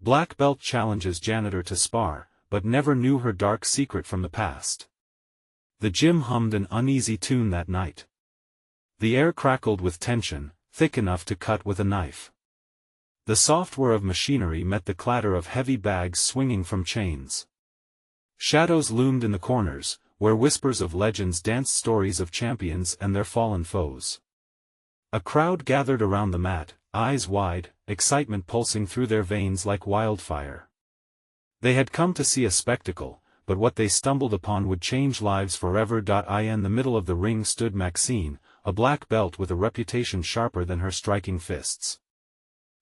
Black belt challenges Janitor to spar, but never knew her dark secret from the past. The gym hummed an uneasy tune that night. The air crackled with tension, thick enough to cut with a knife. The soft whir of machinery met the clatter of heavy bags swinging from chains. Shadows loomed in the corners, where whispers of legends danced stories of champions and their fallen foes. A crowd gathered around the mat, eyes wide, excitement pulsing through their veins like wildfire. They had come to see a spectacle, but what they stumbled upon would change lives forever. In the middle of the ring stood Maxine, a black belt with a reputation sharper than her striking fists.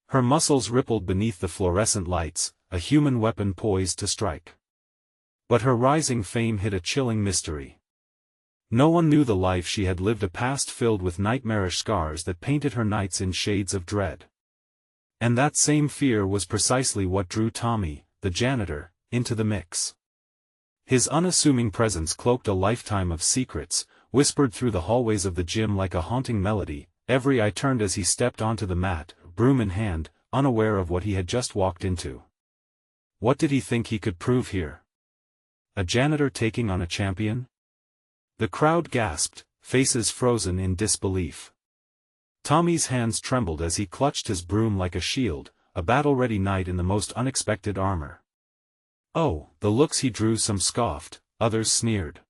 Her muscles rippled beneath the fluorescent lights, a human weapon poised to strike. But her rising fame hid a chilling mystery. No one knew the life she had lived, a past filled with nightmarish scars that painted her nights in shades of dread. And that same fear was precisely what drew Tommy, the janitor, into the mix. His unassuming presence cloaked a lifetime of secrets, whispered through the hallways of the gym like a haunting melody. Every eye turned as he stepped onto the mat, broom in hand, unaware of what he had just walked into. What did he think he could prove here? A janitor taking on a champion? The crowd gasped, faces frozen in disbelief. Tommy's hands trembled as he clutched his broom like a shield, a battle-ready knight in the most unexpected armor. Oh, the looks he drew! Some scoffed, others sneered.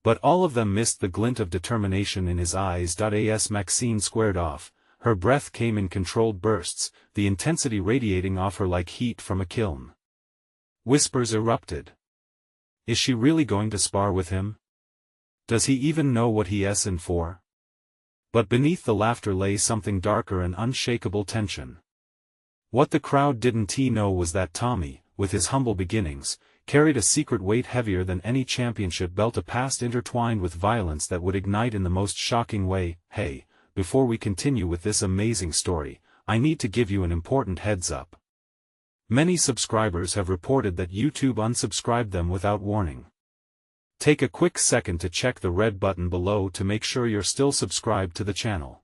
But all of them missed the glint of determination in his eyes. As Maxine squared off, her breath came in controlled bursts, the intensity radiating off her like heat from a kiln. Whispers erupted. Is she really going to spar with him? Does he even know what he's in for? But beneath the laughter lay something darker, an unshakable tension. What the crowd didn't know was that Tommy, with his humble beginnings, carried a secret weight heavier than any championship belt, a past intertwined with violence that would ignite in the most shocking way. Hey, before we continue with this amazing story, I need to give you an important heads up. Many subscribers have reported that YouTube unsubscribed them without warning. Take a quick second to check the red button below to make sure you're still subscribed to the channel.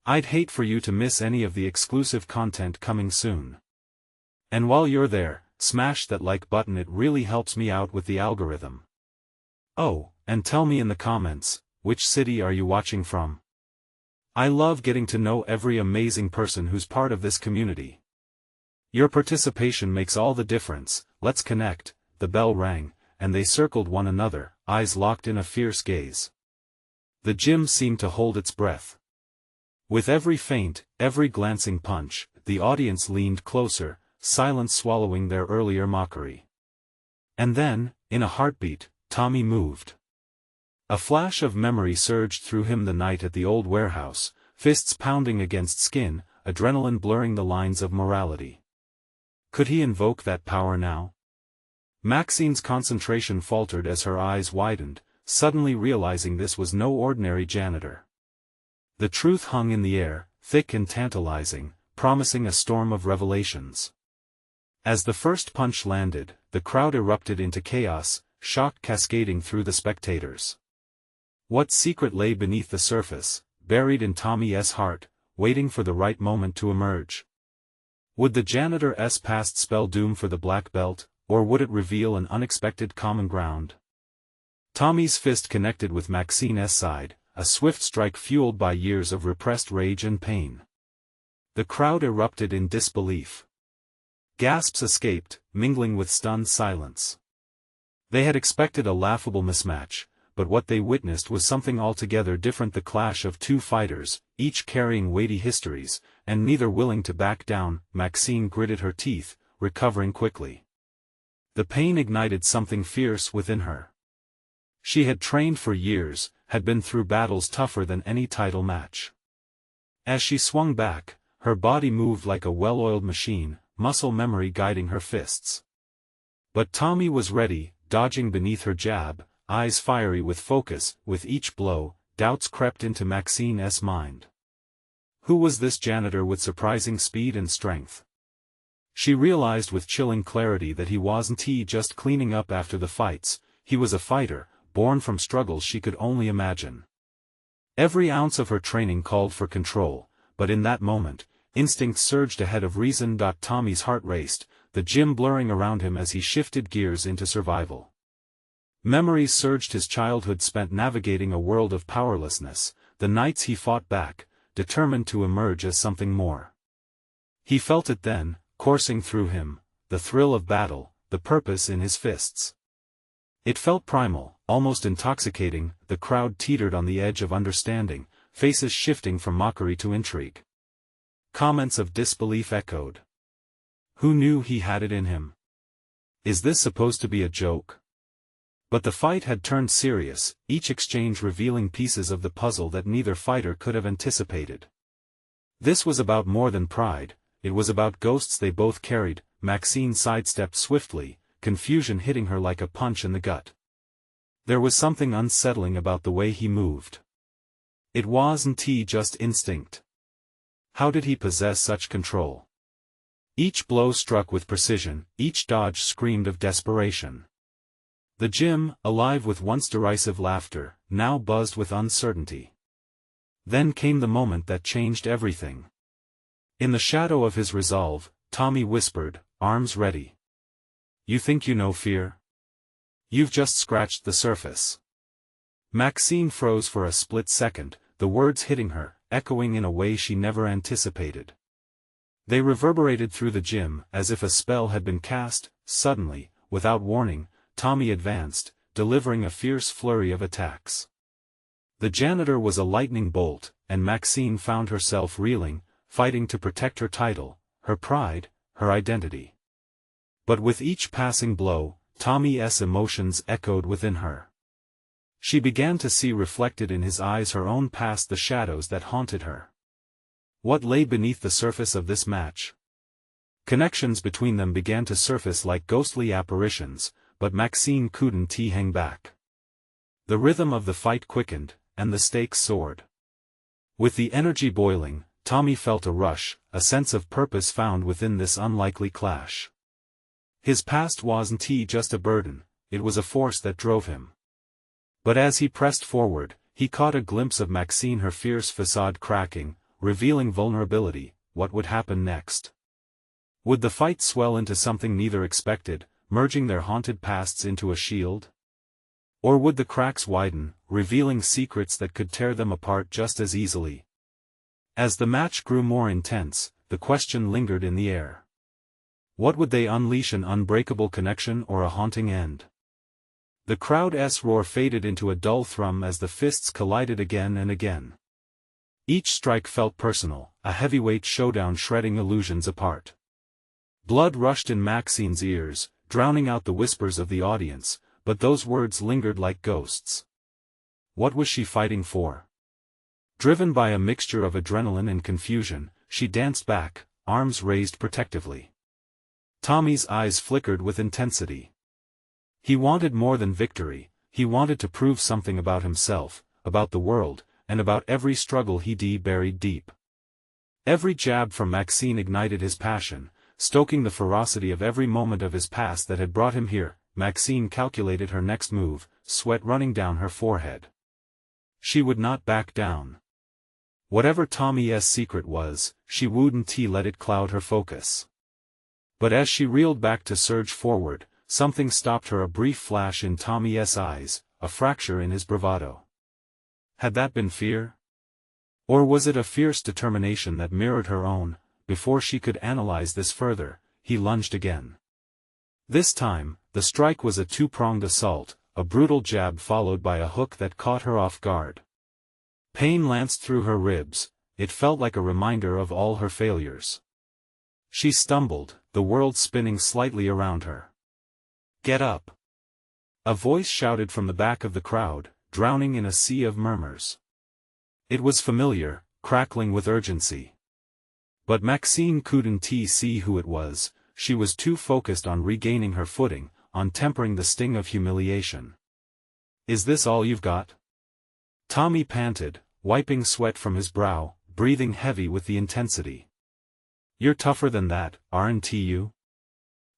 I'd hate for you to miss any of the exclusive content coming soon. And while you're there, smash that like button, it really helps me out with the algorithm. Oh, and tell me in the comments, which city are you watching from? I love getting to know every amazing person who's part of this community. Your participation makes all the difference. Let's connect. The bell rang, and they circled one another, eyes locked in a fierce gaze. The gym seemed to hold its breath. With every feint, every glancing punch, the audience leaned closer, silence swallowing their earlier mockery. And then, in a heartbeat, Tommy moved. A flash of memory surged through him, the night at the old warehouse, fists pounding against skin, adrenaline blurring the lines of morality. Could he invoke that power now? Maxine's concentration faltered as her eyes widened, suddenly realizing this was no ordinary janitor. The truth hung in the air, thick and tantalizing, promising a storm of revelations. As the first punch landed, the crowd erupted into chaos, shock cascading through the spectators. What secret lay beneath the surface, buried in Tommy's heart, waiting for the right moment to emerge? Would the janitor's past spell doom for the black belt, or would it reveal an unexpected common ground? Tommy's fist connected with Maxine's side, a swift strike fueled by years of repressed rage and pain. The crowd erupted in disbelief. Gasps escaped, mingling with stunned silence. They had expected a laughable mismatch, but what they witnessed was something altogether different. The clash of two fighters, each carrying weighty histories, and neither willing to back down. Maxine gritted her teeth, recovering quickly. The pain ignited something fierce within her. She had trained for years, had been through battles tougher than any title match. As she swung back, her body moved like a well-oiled machine, muscle memory guiding her fists. But Tommy was ready, dodging beneath her jab, eyes fiery with focus. With each blow, doubts crept into Maxine's mind. Who was this janitor with surprising speed and strength? She realized with chilling clarity that he wasn't just cleaning up after the fights, he was a fighter, born from struggles she could only imagine. Every ounce of her training called for control, but in that moment, instinct surged ahead of reason. Tommy's heart raced, the gym blurring around him as he shifted gears into survival. Memories surged, his childhood spent navigating a world of powerlessness, the nights he fought back, determined to emerge as something more. He felt it then, coursing through him, the thrill of battle, the purpose in his fists. It felt primal, almost intoxicating. The crowd teetered on the edge of understanding, faces shifting from mockery to intrigue. Comments of disbelief echoed. Who knew he had it in him? Is this supposed to be a joke? But the fight had turned serious, each exchange revealing pieces of the puzzle that neither fighter could have anticipated. This was about more than pride, it was about ghosts they both carried. Maxine sidestepped swiftly, confusion hitting her like a punch in the gut. There was something unsettling about the way he moved. It wasn't just instinct. How did he possess such control? Each blow struck with precision, each dodge screamed of desperation. The gym, alive with once derisive laughter, now buzzed with uncertainty. Then came the moment that changed everything. In the shadow of his resolve, Tommy whispered, arms ready. You think you know fear? You've just scratched the surface. Maxine froze for a split second, the words hitting her, echoing in a way she never anticipated. They reverberated through the gym, as if a spell had been cast. Suddenly, without warning, Tommy advanced, delivering a fierce flurry of attacks. The janitor was a lightning bolt, and Maxine found herself reeling, fighting to protect her title, her pride, her identity. But with each passing blow, Tommy's emotions echoed within her. She began to see reflected in his eyes her own past, the shadows that haunted her. What lay beneath the surface of this match? Connections between them began to surface like ghostly apparitions, but Maxine couldn't hang back. The rhythm of the fight quickened, and the stakes soared. With the energy boiling, Tommy felt a rush, a sense of purpose found within this unlikely clash. His past wasn't just a burden, it was a force that drove him. But as he pressed forward, he caught a glimpse of Maxine, her fierce facade cracking, revealing vulnerability. What would happen next? Would the fight swell into something neither expected, merging their haunted pasts into a shield? Or would the cracks widen, revealing secrets that could tear them apart just as easily? As the match grew more intense, the question lingered in the air. What would they unleash, an unbreakable connection or a haunting end? The crowd's roar faded into a dull thrum as the fists collided again and again. Each strike felt personal, a heavyweight showdown shredding illusions apart. Blood rushed in Maxine's ears, drowning out the whispers of the audience, but those words lingered like ghosts. What was she fighting for? Driven by a mixture of adrenaline and confusion, she danced back, arms raised protectively. Tommy's eyes flickered with intensity. He wanted more than victory, he wanted to prove something about himself, about the world, and about every struggle he'd buried deep. Every jab from Maxine ignited his passion, stoking the ferocity of every moment of his past that had brought him here. Maxine calculated her next move, sweat running down her forehead. She would not back down. Whatever Tommy's secret was, she wouldn't let it cloud her focus. But as she reeled back to surge forward, something stopped her, a brief flash in Tommy's eyes, a fracture in his bravado. Had that been fear? Or was it a fierce determination that mirrored her own? Before she could analyze this further, he lunged again. This time, the strike was a two-pronged assault, a brutal jab followed by a hook that caught her off guard. Pain lanced through her ribs, it felt like a reminder of all her failures. She stumbled, the world spinning slightly around her. "Get up!" A voice shouted from the back of the crowd, drowning in a sea of murmurs. It was familiar, crackling with urgency. But Maxine couldn't see who it was, she was too focused on regaining her footing, on tempering the sting of humiliation. "Is this all you've got?" Tommy panted, wiping sweat from his brow, breathing heavy with the intensity. "You're tougher than that, aren't you?"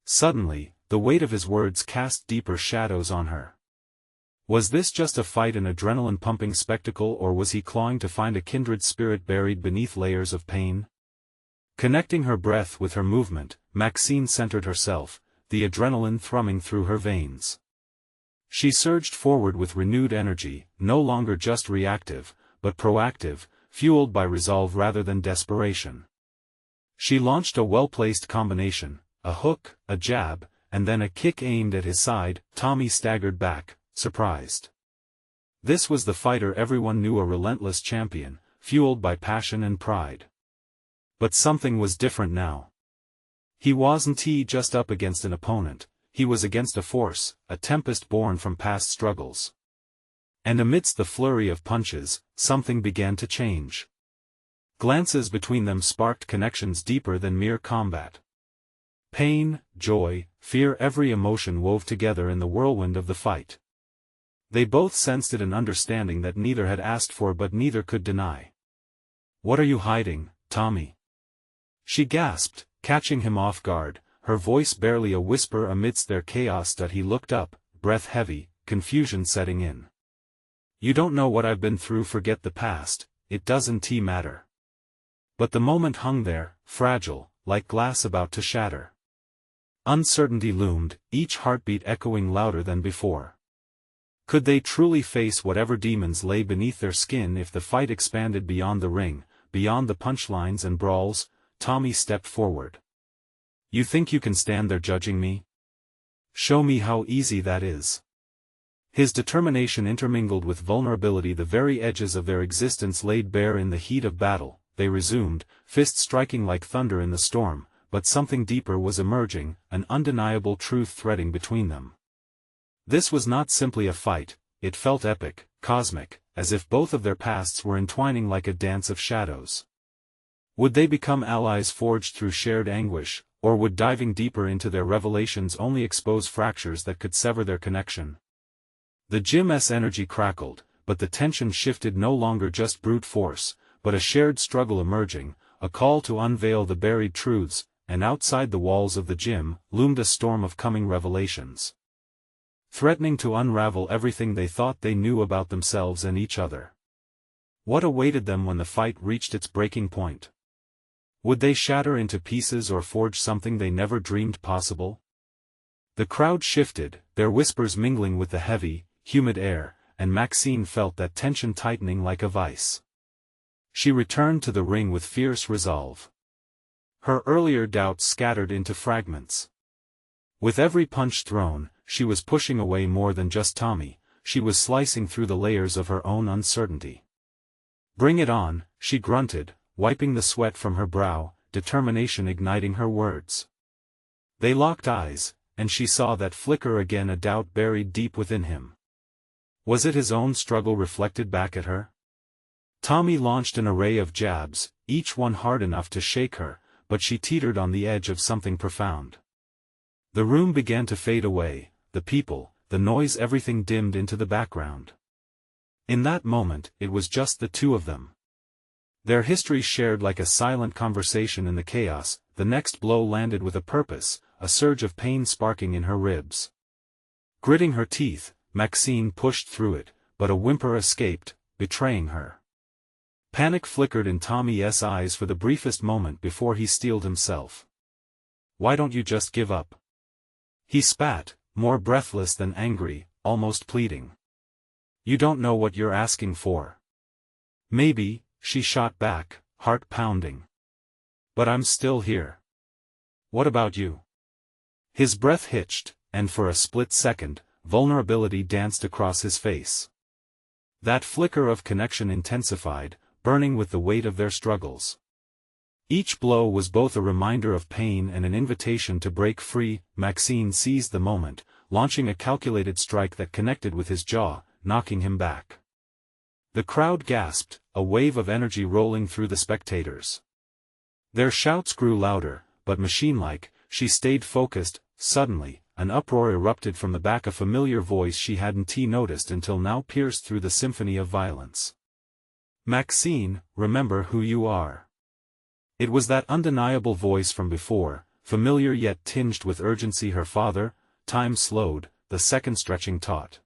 Suddenly, the weight of his words cast deeper shadows on her. Was this just a fight, an adrenaline-pumping spectacle, or was he clawing to find a kindred spirit buried beneath layers of pain? Connecting her breath with her movement, Maxine centered herself, the adrenaline thrumming through her veins. She surged forward with renewed energy, no longer just reactive, but proactive, fueled by resolve rather than desperation. She launched a well-placed combination, a hook, a jab, and then a kick aimed at his side. Tommy staggered back, surprised. This was the fighter everyone knew, a relentless champion, fueled by passion and pride. But something was different now. He wasn't just up against an opponent, he was against a force, a tempest born from past struggles. And amidst the flurry of punches, something began to change. Glances between them sparked connections deeper than mere combat. Pain, joy, fear, every emotion wove together in the whirlwind of the fight. They both sensed it, an understanding that neither had asked for but neither could deny. "What are you hiding, Tommy?" she gasped, catching him off guard, her voice barely a whisper amidst their chaos. That he looked up, breath heavy, confusion setting in. "You don't know what I've been through. Forget the past, it doesn't matter." But the moment hung there, fragile, like glass about to shatter. Uncertainty loomed, each heartbeat echoing louder than before. Could they truly face whatever demons lay beneath their skin if the fight expanded beyond the ring, beyond the punchlines and brawls? Tommy stepped forward. "You think you can stand there judging me? Show me how easy that is." His determination intermingled with vulnerability, the very edges of their existence laid bare in the heat of battle. They resumed, fists striking like thunder in the storm, but something deeper was emerging, an undeniable truth threading between them. This was not simply a fight, it felt epic, cosmic, as if both of their pasts were entwining like a dance of shadows. Would they become allies forged through shared anguish, or would diving deeper into their revelations only expose fractures that could sever their connection? The gym's energy crackled, but the tension shifted, no longer just brute force, but a shared struggle emerging, a call to unveil the buried truths, and outside the walls of the gym loomed a storm of coming revelations, threatening to unravel everything they thought they knew about themselves and each other. What awaited them when the fight reached its breaking point? Would they shatter into pieces or forge something they never dreamed possible? The crowd shifted, their whispers mingling with the heavy, humid air, and Maxine felt that tension tightening like a vice. She returned to the ring with fierce resolve. Her earlier doubts scattered into fragments. With every punch thrown, she was pushing away more than just Tommy, she was slicing through the layers of her own uncertainty. "Bring it on," she grunted, wiping the sweat from her brow, determination igniting her words. They locked eyes, and she saw that flicker again, a doubt buried deep within him. Was it his own struggle reflected back at her? Tommy launched an array of jabs, each one hard enough to shake her, but she teetered on the edge of something profound. The room began to fade away, the people, the noise, everything dimmed into the background. In that moment, it was just the two of them. Their history shared like a silent conversation in the chaos. The next blow landed with a purpose, a surge of pain sparking in her ribs. Gritting her teeth, Maxine pushed through it, but a whimper escaped, betraying her. Panic flickered in Tommy's eyes for the briefest moment before he steeled himself. "Why don't you just give up?" He spat, more breathless than angry, almost pleading. "You don't know what you're asking for." "Maybe," she shot back, heart pounding. "But I'm still here." "What about you?" His breath hitched, and for a split second, vulnerability danced across his face. That flicker of connection intensified, burning with the weight of their struggles. Each blow was both a reminder of pain and an invitation to break free. Maxine seized the moment, launching a calculated strike that connected with his jaw, knocking him back. The crowd gasped, a wave of energy rolling through the spectators. Their shouts grew louder, but machine-like, she stayed focused. Suddenly, an uproar erupted from the back, a familiar voice she hadn't noticed until now pierced through the symphony of violence. "Maxine, remember who you are." It was that undeniable voice from before, familiar yet tinged with urgency. Her father. Time slowed, the second stretching taut.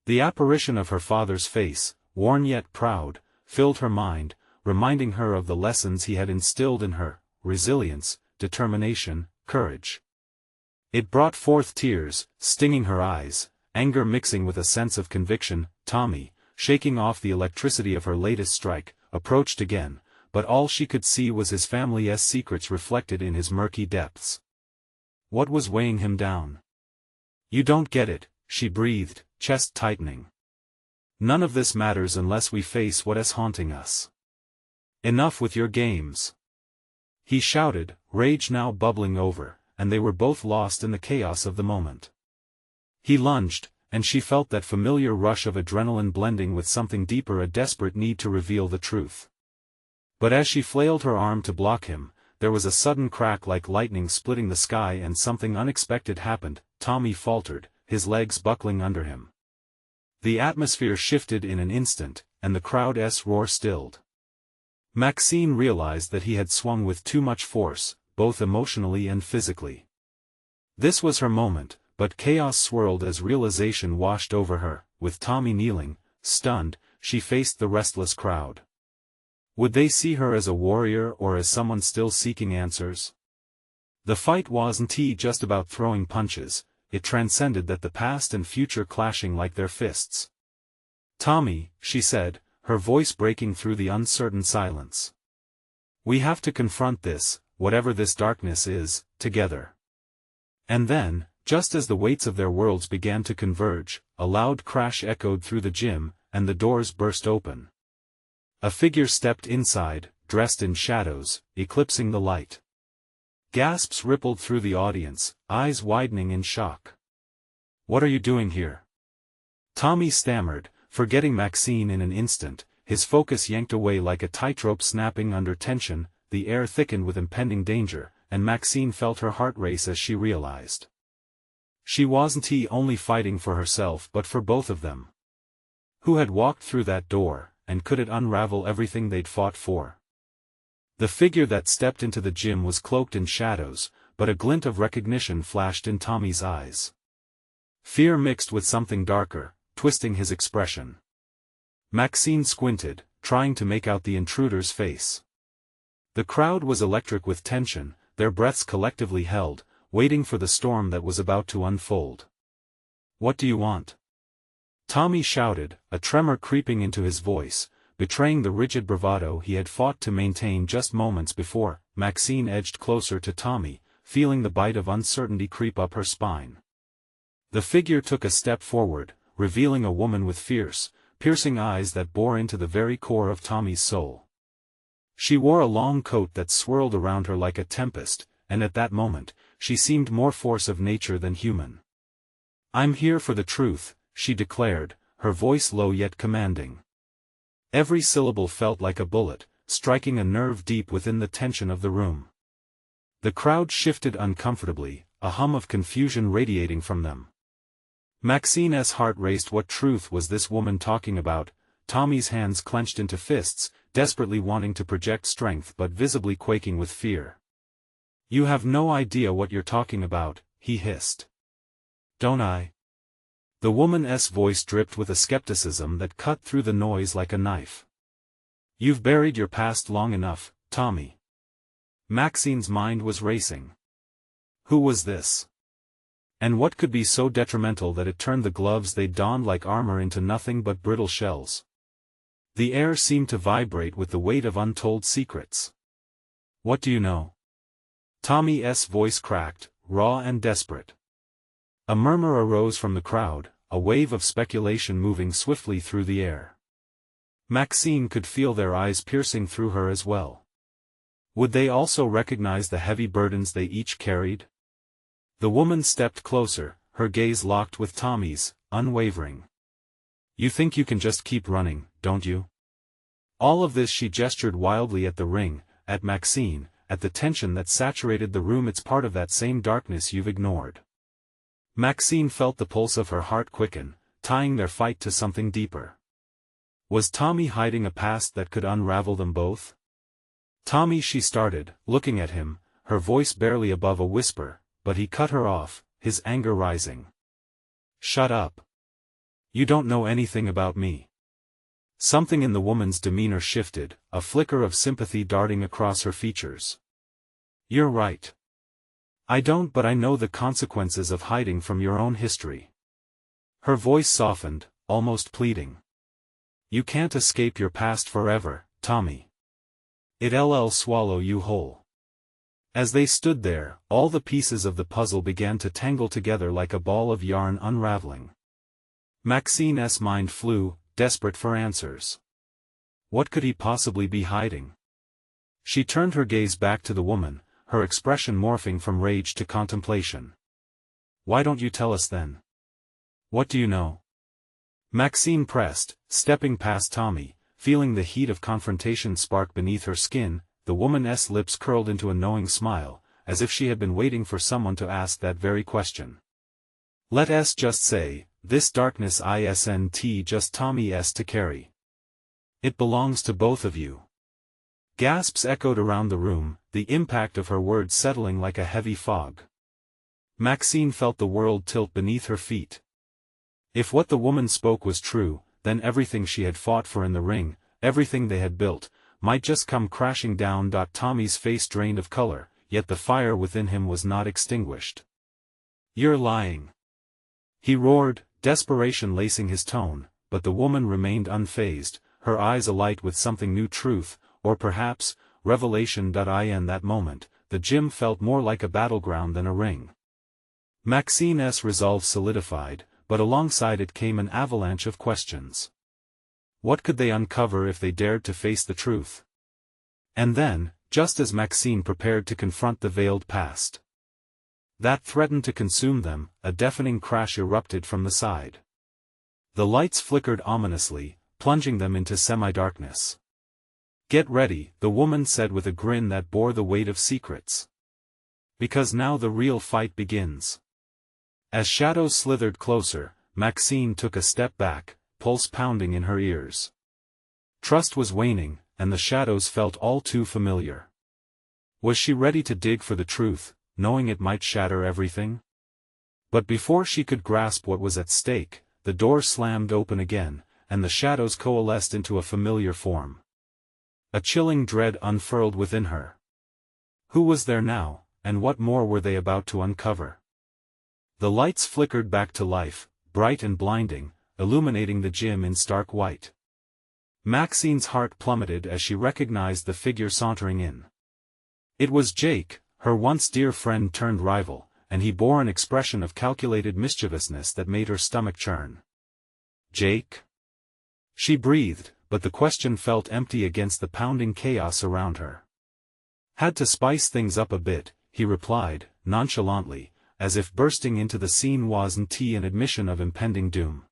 The apparition of her father's face, worn yet proud, filled her mind, reminding her of the lessons he had instilled in her. resilience, determination, courage. It brought forth tears, stinging her eyes, anger mixing with a sense of conviction. Tommy, shaking off the electricity of her latest strike, approached again, but all she could see was his family's secrets reflected in his murky depths. What was weighing him down? You don't get it, she breathed, chest tightening. None of this matters unless we face what is haunting us. Enough with your games. He shouted, rage now bubbling over, and they were both lost in the chaos of the moment. He lunged, and she felt that familiar rush of adrenaline blending with something deeper, a desperate need to reveal the truth. But as she flailed her arm to block him, there was a sudden crack like lightning splitting the sky, and something unexpected happened. Tommy faltered, his legs buckling under him. The atmosphere shifted in an instant, and the crowd's roar stilled. Maxine realized that he had swung with too much force, both emotionally and physically. This was her moment, but chaos swirled as realization washed over her. With Tommy kneeling, stunned, she faced the restless crowd. Would they see her as a warrior or as someone still seeking answers? The fight wasn't just about throwing punches, it transcended that, the past and future clashing like their fists. Tommy, she said, her voice breaking through the uncertain silence. We have to confront this, whatever this darkness is, together. And then, just as the weights of their worlds began to converge, a loud crash echoed through the gym, and the doors burst open. A figure stepped inside, dressed in shadows, eclipsing the light. Gasps rippled through the audience, eyes widening in shock. What are you doing here? Tommy stammered, forgetting Maxine in an instant, his focus yanked away like a tightrope snapping under tension. The air thickened with impending danger, and Maxine felt her heart race as she realized. She wasn't only fighting for herself but for both of them. Who had walked through that door, and could it unravel everything they'd fought for? The figure that stepped into the gym was cloaked in shadows, but a glint of recognition flashed in Tommy's eyes. Fear mixed with something darker, twisting his expression. Maxine squinted, trying to make out the intruder's face. The crowd was electric with tension, their breaths collectively held, waiting for the storm that was about to unfold. What do you want? Tommy shouted, a tremor creeping into his voice, betraying the rigid bravado he had fought to maintain just moments before. Maxine edged closer to Tommy, feeling the bite of uncertainty creep up her spine. The figure took a step forward, revealing a woman with fierce, piercing eyes that bore into the very core of Tommy's soul. She wore a long coat that swirled around her like a tempest, and at that moment, she seemed more force of nature than human. I'm here for the truth, she declared, her voice low yet commanding. Every syllable felt like a bullet, striking a nerve deep within the tension of the room. The crowd shifted uncomfortably, a hum of confusion radiating from them. Maxine's heart raced. What truth was this woman talking about? Tommy's hands clenched into fists, desperately wanting to project strength but visibly quaking with fear. You have no idea what you're talking about, he hissed. Don't I? The woman's voice dripped with a skepticism that cut through the noise like a knife. You've buried your past long enough, Tommy. Maxine's mind was racing. Who was this? And what could be so detrimental that it turned the gloves they'd donned like armor into nothing but brittle shells? The air seemed to vibrate with the weight of untold secrets. What do you know? Tommy's voice cracked, raw and desperate. A murmur arose from the crowd, a wave of speculation moving swiftly through the air. Maxine could feel their eyes piercing through her as well. Would they also recognize the heavy burdens they each carried? The woman stepped closer, her gaze locked with Tommy's, unwavering. You think you can just keep running, don't you? All of this. She gestured wildly at the ring, at Maxine, at the tension that saturated the room. It's part of that same darkness you've ignored. Maxine felt the pulse of her heart quicken, tying their fight to something deeper. Was Tommy hiding a past that could unravel them both? Tommy, she started, looking at him, her voice barely above a whisper, but he cut her off, his anger rising. Shut up. You don't know anything about me. Something in the woman's demeanor shifted, a flicker of sympathy darting across her features. You're right. I don't, but I know the consequences of hiding from your own history. Her voice softened, almost pleading. You can't escape your past forever, Tommy. It'll swallow you whole. As they stood there, all the pieces of the puzzle began to tangle together like a ball of yarn unraveling. Maxine's mind flew, desperate for answers. What could he possibly be hiding? She turned her gaze back to the woman, her expression morphing from rage to contemplation. Why don't you tell us then? What do you know? Maxine pressed, stepping past Tommy, feeling the heat of confrontation spark beneath her skin. The woman's lips curled into a knowing smile, as if she had been waiting for someone to ask that very question. Let's just say, this darkness isn't just Tommy's to carry. It belongs to both of you. Gasps echoed around the room, the impact of her words settling like a heavy fog. Maxine felt the world tilt beneath her feet. If what the woman spoke was true, then everything she had fought for in the ring, everything they had built, might just come crashing down. Tommy's face drained of color, yet the fire within him was not extinguished. You're lying. He roared, desperation lacing his tone, but the woman remained unfazed, her eyes alight with something new, truth, or perhaps, revelation. In that moment, the gym felt more like a battleground than a ring. Maxine's resolve solidified, but alongside it came an avalanche of questions. What could they uncover if they dared to face the truth? And then, just as Maxine prepared to confront the veiled past that threatened to consume them, a deafening crash erupted from the side. The lights flickered ominously, plunging them into semi-darkness. Get ready, the woman said with a grin that bore the weight of secrets. Because now the real fight begins. As shadows slithered closer, Maxine took a step back, pulse pounding in her ears. Trust was waning, and the shadows felt all too familiar. Was she ready to dig for the truth, knowing it might shatter everything? But before she could grasp what was at stake, the door slammed open again, and the shadows coalesced into a familiar form. A chilling dread unfurled within her. Who was there now, and what more were they about to uncover? The lights flickered back to life, bright and blinding, illuminating the gym in stark white. Maxine's heart plummeted as she recognized the figure sauntering in. It was Jake, her once dear friend turned rival, and he bore an expression of calculated mischievousness that made her stomach churn. Jake? She breathed, but the question felt empty against the pounding chaos around her. Had to spice things up a bit, he replied, nonchalantly, as if bursting into the scene wasn't an admission of impending doom.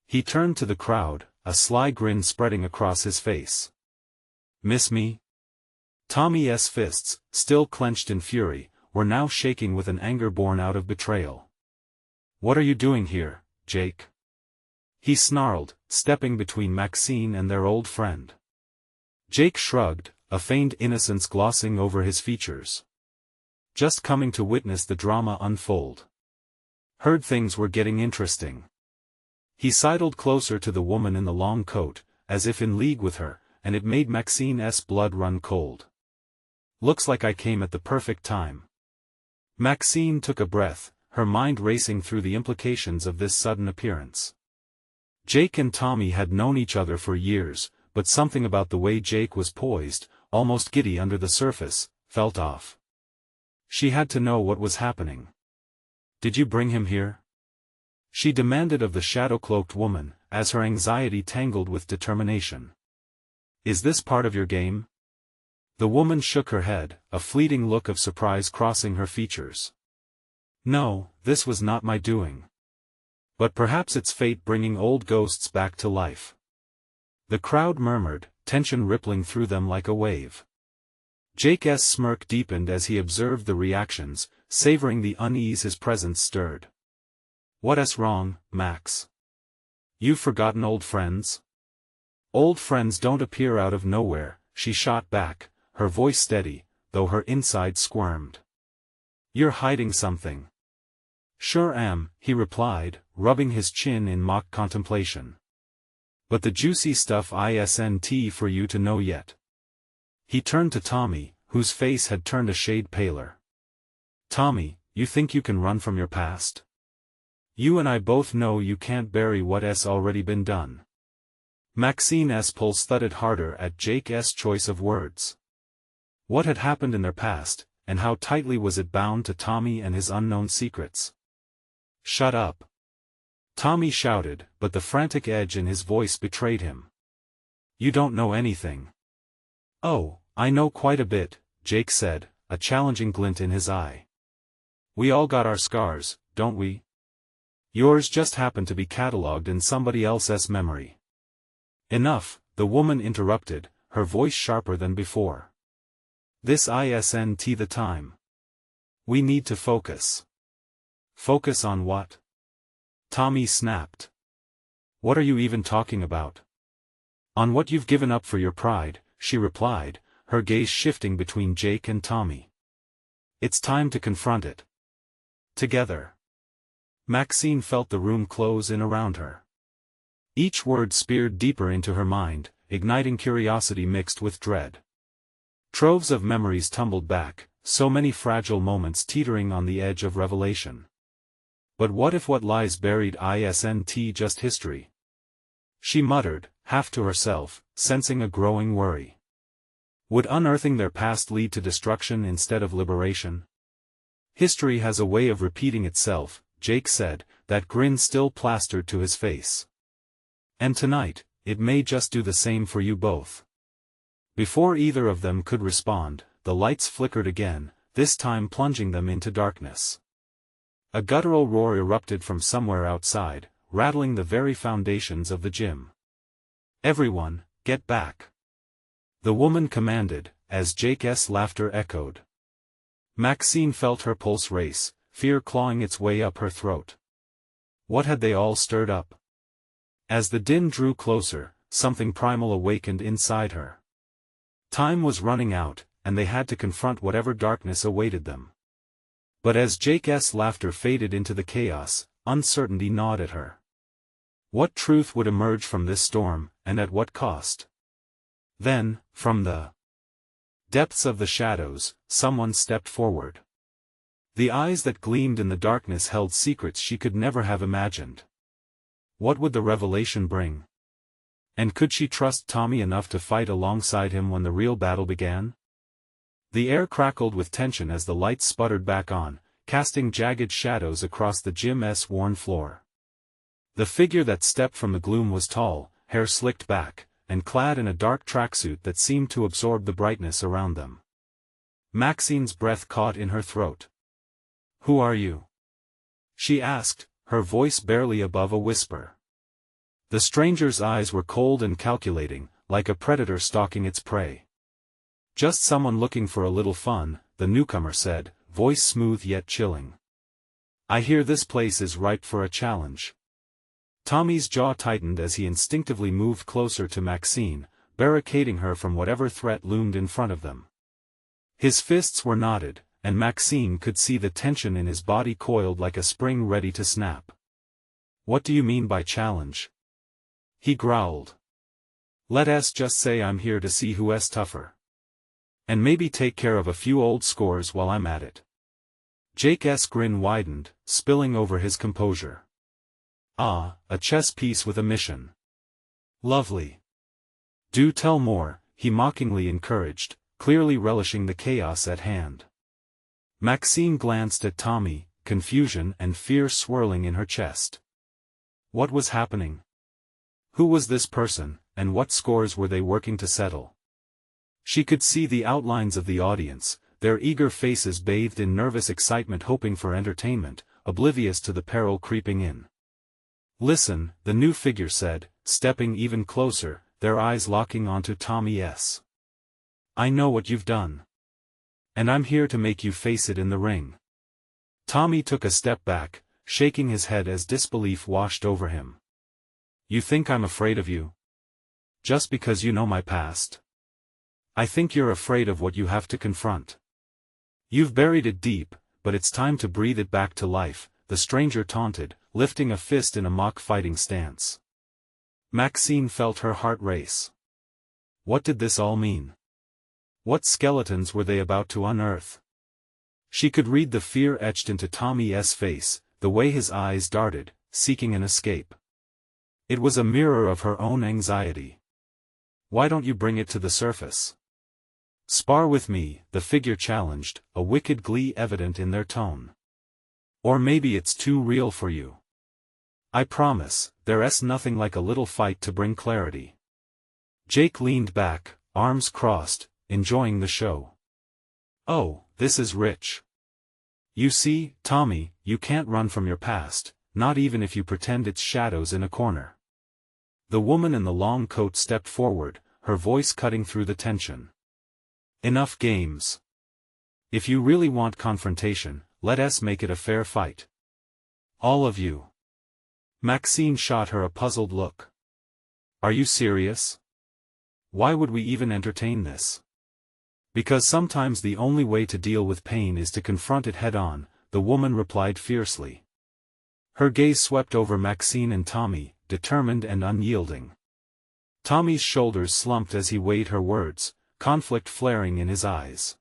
He turned to the crowd, a sly grin spreading across his face. Miss me? Tommy's fists, still clenched in fury, were now shaking with an anger born out of betrayal. What are you doing here, Jake? He snarled, stepping between Maxine and their old friend. Jake shrugged, a feigned innocence glossing over his features. Just coming to witness the drama unfold. Heard things were getting interesting. He sidled closer to the woman in the long coat, as if in league with her, and it made Maxine's blood run cold. Looks like I came at the perfect time. Maxine took a breath, her mind racing through the implications of this sudden appearance. Jake and Tommy had known each other for years, but something about the way Jake was poised, almost giddy under the surface, felt off. She had to know what was happening. Did you bring him here? She demanded of the shadow-cloaked woman, as her anxiety tangled with determination. Is this part of your game? The woman shook her head, a fleeting look of surprise crossing her features. No, this was not my doing. But perhaps it's fate bringing old ghosts back to life. The crowd murmured, tension rippling through them like a wave. Jake's smirk deepened as he observed the reactions, savoring the unease his presence stirred. What's wrong, Max? You've forgotten old friends? Old friends don't appear out of nowhere, she shot back, her voice steady, though her inside squirmed. You're hiding something. Sure am, he replied, rubbing his chin in mock contemplation. But the juicy stuff isn't for you to know yet. He turned to Tommy, whose face had turned a shade paler. "Tommy, you think you can run from your past? You and I both know you can't bury what's already been done." Maxine's pulse thudded harder at Jake's choice of words. What had happened in their past, and how tightly was it bound to Tommy and his unknown secrets? "Shut up!" Tommy shouted, but the frantic edge in his voice betrayed him. "You don't know anything." "Oh, I know quite a bit," Jake said, a challenging glint in his eye. "We all got our scars, don't we? Yours just happened to be catalogued in somebody else's memory." "Enough," the woman interrupted, her voice sharper than before. "This isn't the time. We need to focus." "Focus on what?" Tommy snapped. "What are you even talking about?" "On what you've given up for your pride," she replied, her gaze shifting between Jake and Tommy. "It's time to confront it. Together." Maxine felt the room close in around her. Each word speared deeper into her mind, igniting curiosity mixed with dread. Troves of memories tumbled back, so many fragile moments teetering on the edge of revelation. But what if what lies buried isn't just history? She muttered, half to herself, sensing a growing worry. Would unearthing their past lead to destruction instead of liberation? "History has a way of repeating itself," Jake said, that grin still plastered to his face. "And tonight, it may just do the same for you both." Before either of them could respond, the lights flickered again, this time plunging them into darkness. A guttural roar erupted from somewhere outside, rattling the very foundations of the gym. "Everyone, get back!" the woman commanded, as Jake's laughter echoed. Maxine felt her pulse race, fear clawing its way up her throat. What had they all stirred up? As the din drew closer, something primal awakened inside her. Time was running out, and they had to confront whatever darkness awaited them. But as Jake's laughter faded into the chaos, uncertainty gnawed at her. What truth would emerge from this storm, and at what cost? Then, from the depths of the shadows, someone stepped forward. The eyes that gleamed in the darkness held secrets she could never have imagined. What would the revelation bring? And could she trust Tommy enough to fight alongside him when the real battle began? The air crackled with tension as the lights sputtered back on, casting jagged shadows across the gym's worn floor. The figure that stepped from the gloom was tall, hair slicked back, and clad in a dark tracksuit that seemed to absorb the brightness around them. Maxine's breath caught in her throat. "Who are you?" she asked, her voice barely above a whisper. The stranger's eyes were cold and calculating, like a predator stalking its prey. "Just someone looking for a little fun," the newcomer said, voice smooth yet chilling. "I hear this place is ripe for a challenge." Tommy's jaw tightened as he instinctively moved closer to Maxine, barricading her from whatever threat loomed in front of them. His fists were knotted, and Maxine could see the tension in his body coiled like a spring ready to snap. "What do you mean by challenge?" he growled. "Let's just say I'm here to see who's tougher. And maybe take care of a few old scores while I'm at it." Jake's grin widened, spilling over his composure. "Ah, a chess piece with a mission. Lovely. Do tell more," he mockingly encouraged, clearly relishing the chaos at hand. Maxine glanced at Tommy, confusion and fear swirling in her chest. What was happening? Who was this person, and what scores were they working to settle? She could see the outlines of the audience, their eager faces bathed in nervous excitement hoping for entertainment, oblivious to the peril creeping in. "Listen," the new figure said, stepping even closer, their eyes locking onto Tommy's. "I know what you've done. And I'm here to make you face it in the ring." Tommy took a step back, shaking his head as disbelief washed over him. "You think I'm afraid of you? Just because you know my past? I think you're afraid of what you have to confront. You've buried it deep, but it's time to breathe it back to life," the stranger taunted, lifting a fist in a mock fighting stance. Maxine felt her heart race. What did this all mean? What skeletons were they about to unearth? She could read the fear etched into Tommy's face, the way his eyes darted, seeking an escape. It was a mirror of her own anxiety. Why don't you bring it to the surface? Spar with me, the figure challenged, a wicked glee evident in their tone. Or maybe it's too real for you. I promise, there's nothing like a little fight to bring clarity. Jake leaned back, arms crossed, enjoying the show. Oh, this is rich. You see, Tommy, you can't run from your past, not even if you pretend it's shadows in a corner. The woman in the long coat stepped forward, her voice cutting through the tension. Enough games. If you really want confrontation, let us make it a fair fight. All of you. Maxine shot her a puzzled look. Are you serious? Why would we even entertain this? Because sometimes the only way to deal with pain is to confront it head-on, the woman replied fiercely. Her gaze swept over Maxine and Tommy, determined and unyielding. Tommy's shoulders slumped as he weighed her words, conflict flaring in his eyes.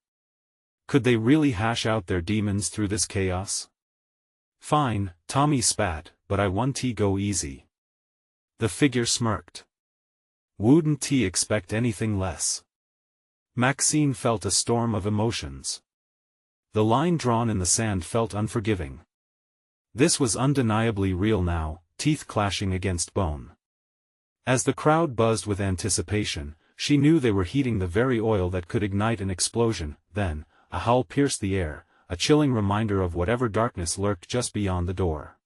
Could they really hash out their demons through this chaos? Fine, Tommy spat, but I want to go easy. The figure smirked. Wouldn't he expect anything less? Maxine felt a storm of emotions. The line drawn in the sand felt unforgiving. This was undeniably real now, teeth clashing against bone. As the crowd buzzed with anticipation, she knew they were heating the very oil that could ignite an explosion. Then, a howl pierced the air, a chilling reminder of whatever darkness lurked just beyond the door.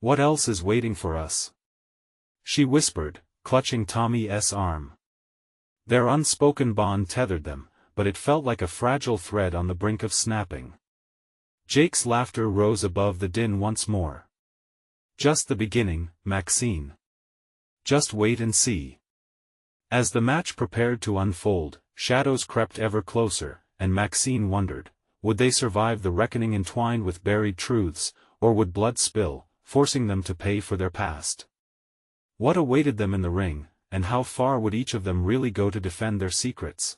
What else is waiting for us? She whispered, clutching Tommy's arm. Their unspoken bond tethered them, but it felt like a fragile thread on the brink of snapping. Jake's laughter rose above the din once more. Just the beginning, Maxine. Just wait and see. As the match prepared to unfold, shadows crept ever closer, and Maxine wondered, would they survive the reckoning entwined with buried truths, or would blood spill, forcing them to pay for their past? What awaited them in the ring, and how far would each of them really go to defend their secrets?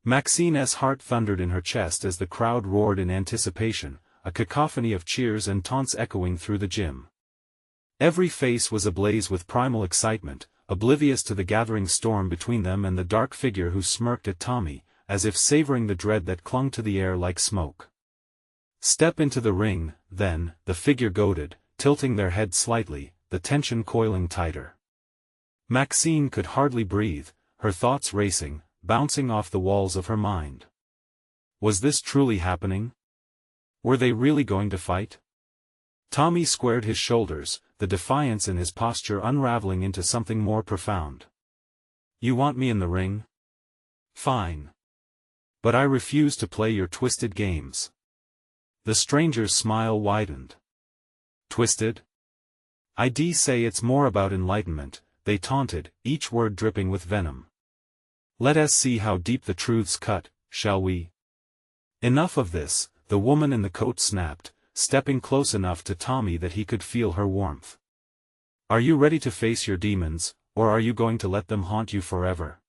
Maxine's heart thundered in her chest as the crowd roared in anticipation, a cacophony of cheers and taunts echoing through the gym. Every face was ablaze with primal excitement, oblivious to the gathering storm between them and the dark figure who smirked at Tommy, as if savoring the dread that clung to the air like smoke. Step into the ring, then, the figure goaded, tilting their head slightly, the tension coiling tighter. Maxine could hardly breathe, her thoughts racing, bouncing off the walls of her mind. Was this truly happening? Were they really going to fight? Tommy squared his shoulders, the defiance in his posture unraveling into something more profound. You want me in the ring? Fine. But I refuse to play your twisted games. The stranger's smile widened. Twisted? I'd say it's more about enlightenment, they taunted, each word dripping with venom. Let us see how deep the truths cut, shall we? Enough of this, the woman in the coat snapped, stepping close enough to Tommy that he could feel her warmth. Are you ready to face your demons, or are you going to let them haunt you forever?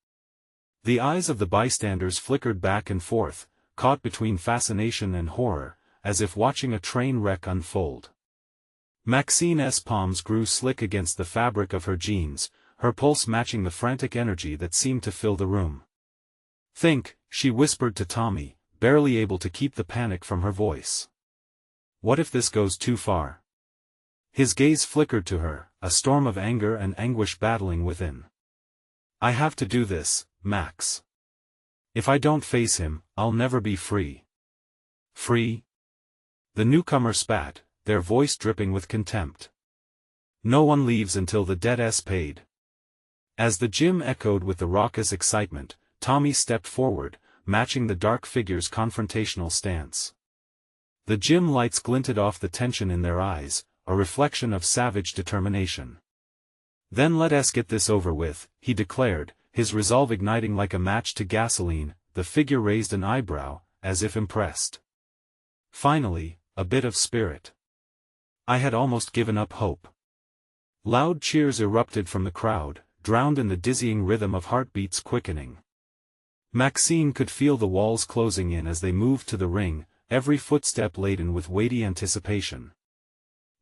The eyes of the bystanders flickered back and forth, caught between fascination and horror, as if watching a train wreck unfold. Maxine's palms grew slick against the fabric of her jeans, her pulse matching the frantic energy that seemed to fill the room. Think, she whispered to Tommy, barely able to keep the panic from her voice. What if this goes too far? His gaze flickered to her, a storm of anger and anguish battling within. I have to do this, Max. If I don't face him, I'll never be free. Free? The newcomer spat, their voice dripping with contempt. No one leaves until the debt's paid. As the gym echoed with the raucous excitement, Tommy stepped forward, matching the dark figure's confrontational stance. The gym lights glinted off the tension in their eyes, a reflection of savage determination. Then let us get this over with, he declared, his resolve igniting like a match to gasoline. The figure raised an eyebrow, as if impressed. Finally, a bit of spirit. I had almost given up hope. Loud cheers erupted from the crowd, drowned in the dizzying rhythm of heartbeats quickening. Maxine could feel the walls closing in as they moved to the ring, every footstep laden with weighty anticipation.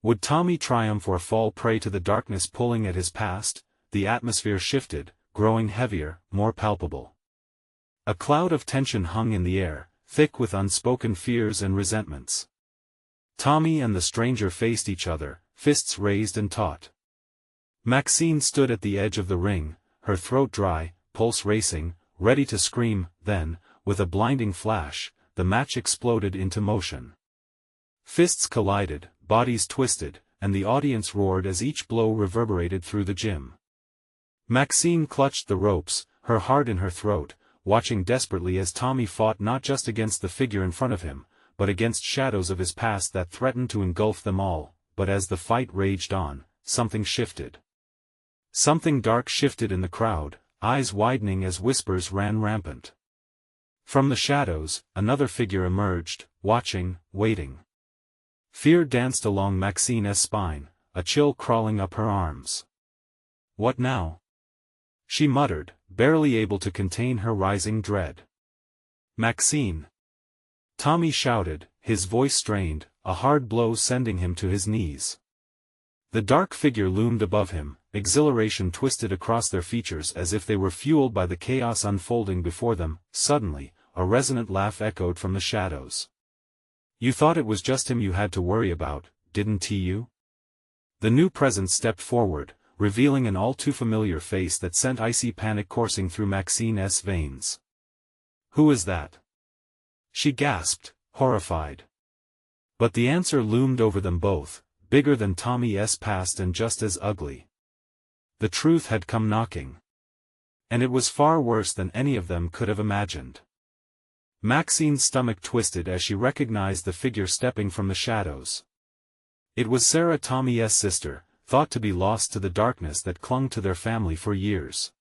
Would Tommy triumph or fall prey to the darkness pulling at his past? The atmosphere shifted, growing heavier, more palpable. A cloud of tension hung in the air, thick with unspoken fears and resentments. Tommy and the stranger faced each other, fists raised and taut. Maxine stood at the edge of the ring, her throat dry, pulse racing, ready to scream. Then, with a blinding flash, the match exploded into motion. Fists collided, bodies twisted, and the audience roared as each blow reverberated through the gym. Maxine clutched the ropes, her heart in her throat, watching desperately as Tommy fought not just against the figure in front of him, but against shadows of his past that threatened to engulf them all. But as the fight raged on, something shifted. Something dark shifted in the crowd, eyes widening as whispers ran rampant. From the shadows, another figure emerged, watching, waiting. Fear danced along Maxine's spine, a chill crawling up her arms. What now? She muttered, barely able to contain her rising dread. Maxine! Tommy shouted, his voice strained, a hard blow sending him to his knees. The dark figure loomed above him, exhilaration twisted across their features as if they were fueled by the chaos unfolding before them. Suddenly, a resonant laugh echoed from the shadows. You thought it was just him you had to worry about, didn't you? The new presence stepped forward, revealing an all-too-familiar face that sent icy panic coursing through Maxine's veins. Who is that? She gasped, horrified. But the answer loomed over them both, bigger than Tommy's past and just as ugly. The truth had come knocking. And it was far worse than any of them could have imagined. Maxine's stomach twisted as she recognized the figure stepping from the shadows. It was Sarah, Tommy's sister, thought to be lost to the darkness that clung to their family for years.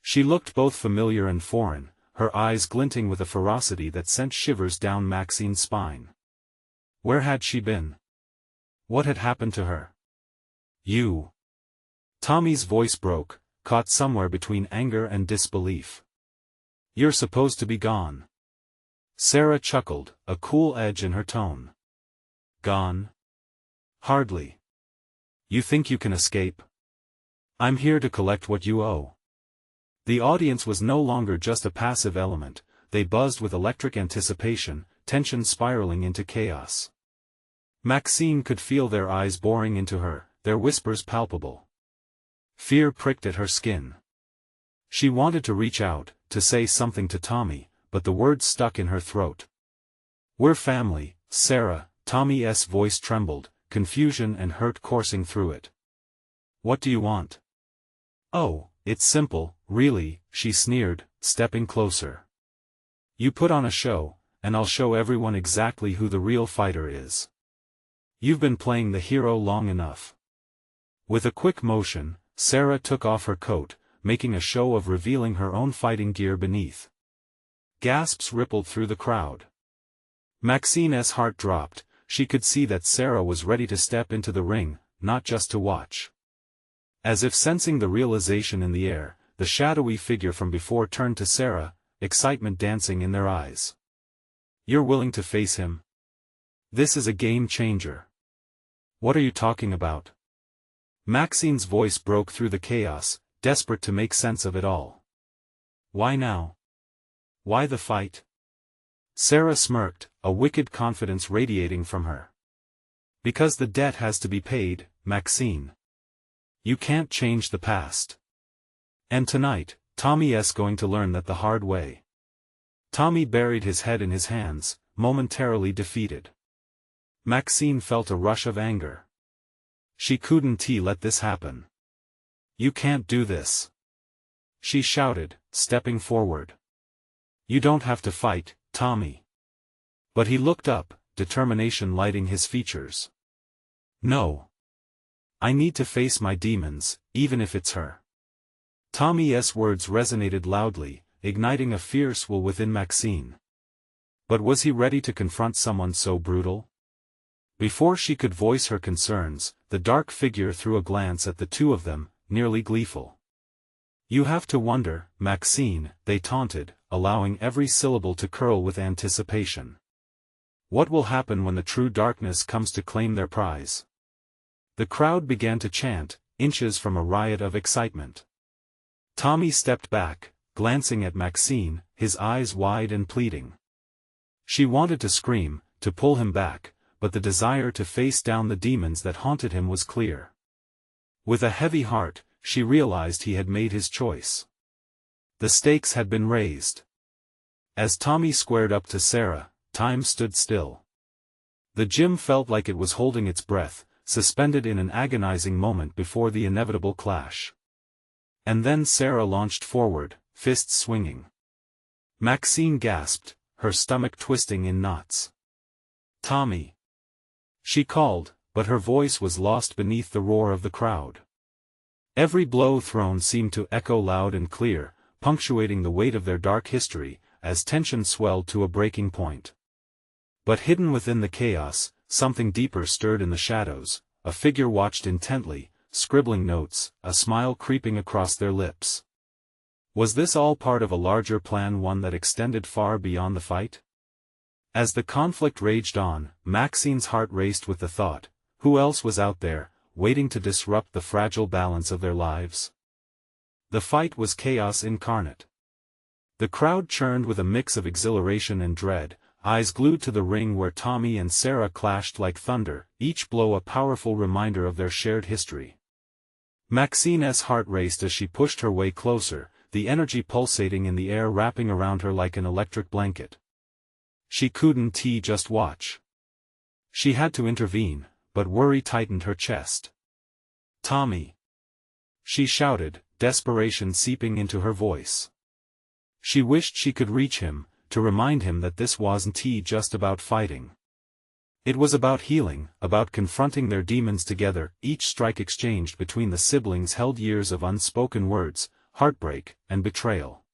She looked both familiar and foreign, her eyes glinting with a ferocity that sent shivers down Maxine's spine. Where had she been? What had happened to her? You. Tommy's voice broke, caught somewhere between anger and disbelief. You're supposed to be gone. Sarah chuckled, a cool edge in her tone. Gone? Hardly. You think you can escape? I'm here to collect what you owe. The audience was no longer just a passive element, they buzzed with electric anticipation, tension spiraling into chaos. Maxine could feel their eyes boring into her, their whispers palpable. Fear pricked at her skin. She wanted to reach out, to say something to Tommy, but the words stuck in her throat. We're family, Sarah. Tommy's voice trembled, confusion and hurt coursing through it. What do you want? Oh, it's simple, really, she sneered, stepping closer. You put on a show, and I'll show everyone exactly who the real fighter is. You've been playing the hero long enough. With a quick motion, Sarah took off her coat, making a show of revealing her own fighting gear beneath. Gasps rippled through the crowd. Maxine's heart dropped, she could see that Sarah was ready to step into the ring, not just to watch. As if sensing the realization in the air, the shadowy figure from before turned to Sarah, excitement dancing in their eyes. You're willing to face him? This is a game changer. What are you talking about? Maxine's voice broke through the chaos, desperate to make sense of it all. Why now? Why the fight? Sarah smirked, a wicked confidence radiating from her. Because the debt has to be paid, Maxine. You can't change the past. And tonight, Tommy's going to learn that the hard way. Tommy buried his head in his hands, momentarily defeated. Maxine felt a rush of anger. She couldn't let this happen. You can't do this. She shouted, stepping forward. You don't have to fight, Tommy. But he looked up, determination lighting his features. No. I need to face my demons, even if it's her. Tommy's words resonated loudly, igniting a fierce will within Maxine. But was he ready to confront someone so brutal? Before she could voice her concerns, the dark figure threw a glance at the two of them, nearly gleeful. You have to wonder, Maxine, they taunted, allowing every syllable to curl with anticipation. What will happen when the true darkness comes to claim their prize? The crowd began to chant, inches from a riot of excitement. Tommy stepped back, glancing at Maxine, his eyes wide and pleading. She wanted to scream, to pull him back, but the desire to face down the demons that haunted him was clear. With a heavy heart, she realized he had made his choice. The stakes had been raised. As Tommy squared up to Sarah, time stood still. The gym felt like it was holding its breath, suspended in an agonizing moment before the inevitable clash. And then Sarah launched forward, fists swinging. Maxine gasped, her stomach twisting in knots. "Tommy!" She called, but her voice was lost beneath the roar of the crowd. Every blow thrown seemed to echo loud and clear, punctuating the weight of their dark history, as tension swelled to a breaking point. But hidden within the chaos, something deeper stirred in the shadows. A figure watched intently, scribbling notes, a smile creeping across their lips. Was this all part of a larger plan, one that extended far beyond the fight? As the conflict raged on, Maxine's heart raced with the thought, who else was out there, waiting to disrupt the fragile balance of their lives? The fight was chaos incarnate. The crowd churned with a mix of exhilaration and dread, eyes glued to the ring where Tommy and Sarah clashed like thunder, each blow a powerful reminder of their shared history. Maxine's heart raced as she pushed her way closer, the energy pulsating in the air wrapping around her like an electric blanket. She couldn't just watch. She had to intervene, but worry tightened her chest. "Tommy!" she shouted, desperation seeping into her voice. She wished she could reach him, to remind him that this wasn't just about fighting. It was about healing, about confronting their demons together. Each strike exchanged between the siblings held years of unspoken words, heartbreak, and betrayal.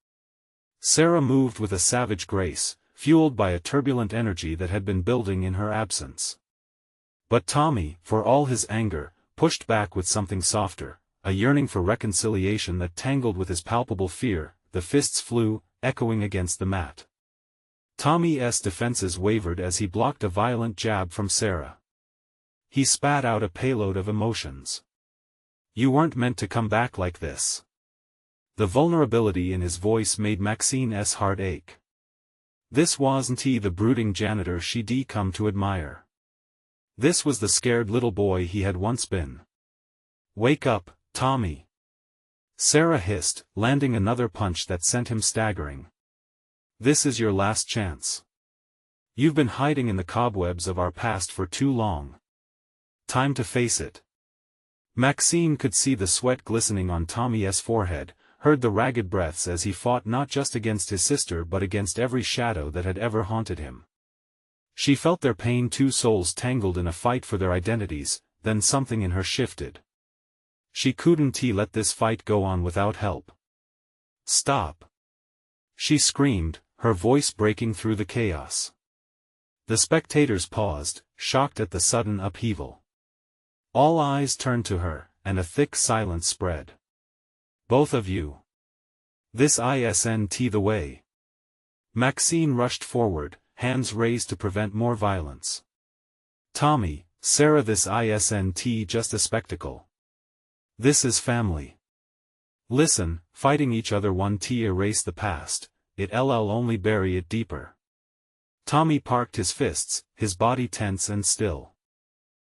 Sarah moved with a savage grace, fueled by a turbulent energy that had been building in her absence. But Tommy, for all his anger, pushed back with something softer, a yearning for reconciliation that tangled with his palpable fear. The fists flew, echoing against the mat. Tommy's defenses wavered as he blocked a violent jab from Sarah. He spat out a payload of emotions. "You weren't meant to come back like this." The vulnerability in his voice made Maxine's heart ache. This wasn't the brooding janitor she'd come to admire. This was the scared little boy he had once been. "Wake up, Tommy!" Sarah hissed, landing another punch that sent him staggering. "This is your last chance. You've been hiding in the cobwebs of our past for too long. Time to face it." Maxine could see the sweat glistening on Tommy's forehead, heard the ragged breaths as he fought not just against his sister but against every shadow that had ever haunted him. She felt their pain, two souls tangled in a fight for their identities. Then something in her shifted. She couldn't let this fight go on without help. "Stop!" she screamed, her voice breaking through the chaos. The spectators paused, shocked at the sudden upheaval. All eyes turned to her, and a thick silence spread. "Both of you. This isn't the way." Maxine rushed forward, hands raised to prevent more violence. "Tommy, Sarah, this isn't just a spectacle. This is family. Listen, fighting each other won't erase the past, it'll only bury it deeper." Tommy parked his fists, his body tense and still.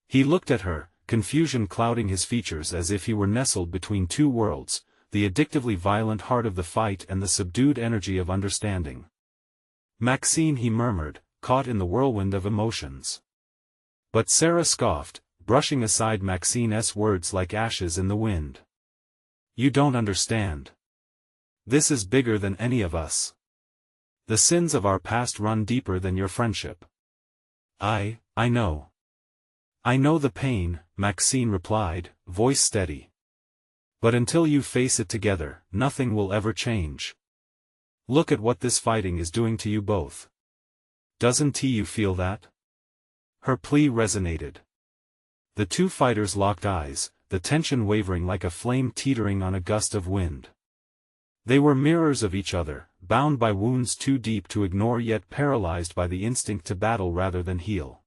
He looked at her, confusion clouding his features as if he were nestled between two worlds, the addictively violent heart of the fight and the subdued energy of understanding. "Maxine," he murmured, caught in the whirlwind of emotions. But Sarah scoffed, brushing aside Maxine's words like ashes in the wind. "You don't understand. This is bigger than any of us. The sins of our past run deeper than your friendship." I know. "I know the pain," Maxine replied, voice steady. "But until you face it together, nothing will ever change. Look at what this fighting is doing to you both. Doesn't you feel that?" Her plea resonated. The two fighters locked eyes, the tension wavering like a flame teetering on a gust of wind. They were mirrors of each other, bound by wounds too deep to ignore yet paralyzed by the instinct to battle rather than heal.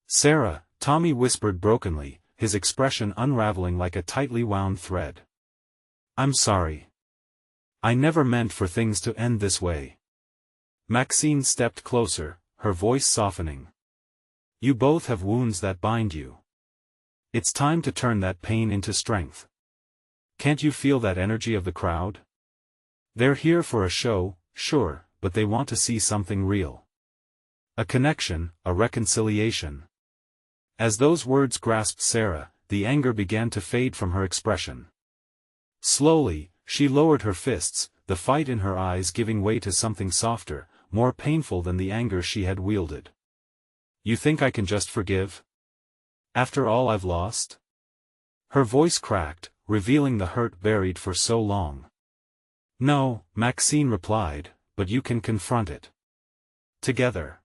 "Sarah," Tommy whispered brokenly, his expression unraveling like a tightly wound thread. "I'm sorry. I never meant for things to end this way." Maxine stepped closer, her voice softening. "You both have wounds that bind you. It's time to turn that pain into strength. Can't you feel that energy of the crowd? They're here for a show, sure, but they want to see something real. A connection, a reconciliation." As those words grasped Sarah, the anger began to fade from her expression. Slowly, she lowered her fists, the fight in her eyes giving way to something softer, more painful than the anger she had wielded. "You think I can just forgive? After all I've lost?" Her voice cracked, revealing the hurt buried for so long. "No," Maxine replied, "but you can confront it. Together."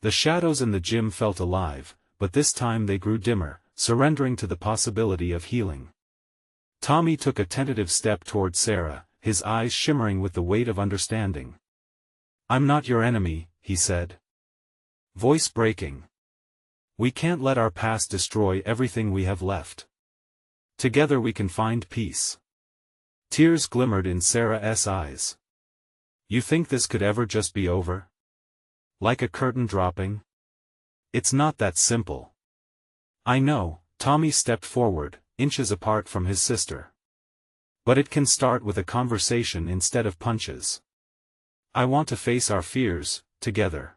The shadows in the gym felt alive, but this time they grew dimmer, surrendering to the possibility of healing. Tommy took a tentative step toward Sarah, his eyes shimmering with the weight of understanding. "I'm not your enemy," he said. Voice breaking. "We can't let our past destroy everything we have left. Together we can find peace." Tears glimmered in Sarah's eyes. "You think this could ever just be over? Like a curtain dropping? It's not that simple." "I know," Tommy stepped forward, inches apart from his sister. "But it can start with a conversation instead of punches. I want to face our fears, together."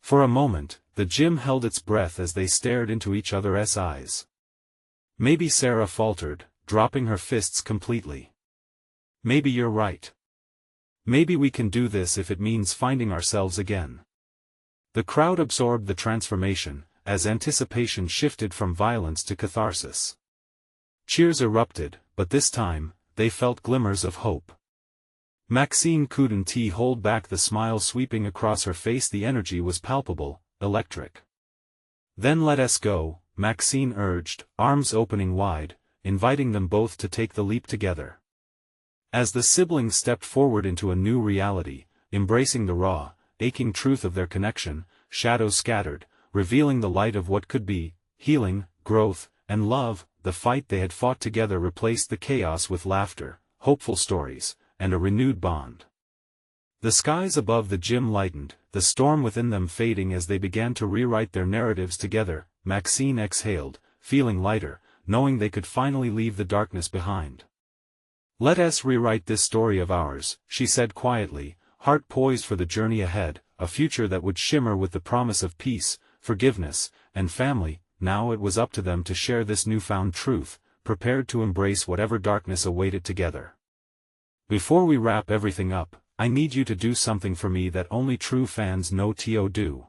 For a moment, the gym held its breath as they stared into each other's eyes. "Maybe," Sarah faltered, dropping her fists completely. "Maybe you're right. Maybe we can do this if it means finding ourselves again." The crowd absorbed the transformation, as anticipation shifted from violence to catharsis. Cheers erupted, but this time, they felt glimmers of hope. Maxine couldn't hold back the smile sweeping across her face. The energy was palpable, electric. "Then let us go," Maxine urged, arms opening wide, inviting them both to take the leap together. As the siblings stepped forward into a new reality, embracing the raw, aching truth of their connection, shadows scattered, revealing the light of what could be, healing, growth, and love. The fight they had fought together replaced the chaos with laughter, hopeful stories, and a renewed bond. The skies above the gym lightened, the storm within them fading as they began to rewrite their narratives together. Maxine exhaled, feeling lighter, knowing they could finally leave the darkness behind. "Let us rewrite this story of ours," she said quietly, heart poised for the journey ahead, a future that would shimmer with the promise of peace, forgiveness, and family. Now it was up to them to share this newfound truth, prepared to embrace whatever darkness awaited together. "Before we wrap everything up, I need you to do something for me that only true fans know to do.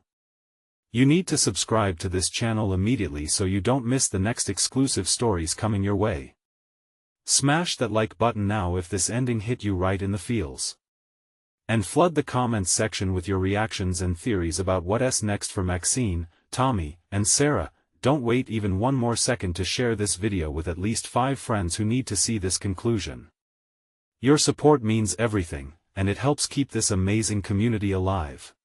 You need to subscribe to this channel immediately so you don't miss the next exclusive stories coming your way. Smash that like button now if this ending hit you right in the feels. And flood the comments section with your reactions and theories about what's next for Maxine, Tommy, and Sarah. Don't wait even one more second to share this video with at least 5 friends who need to see this conclusion. Your support means everything, and it helps keep this amazing community alive.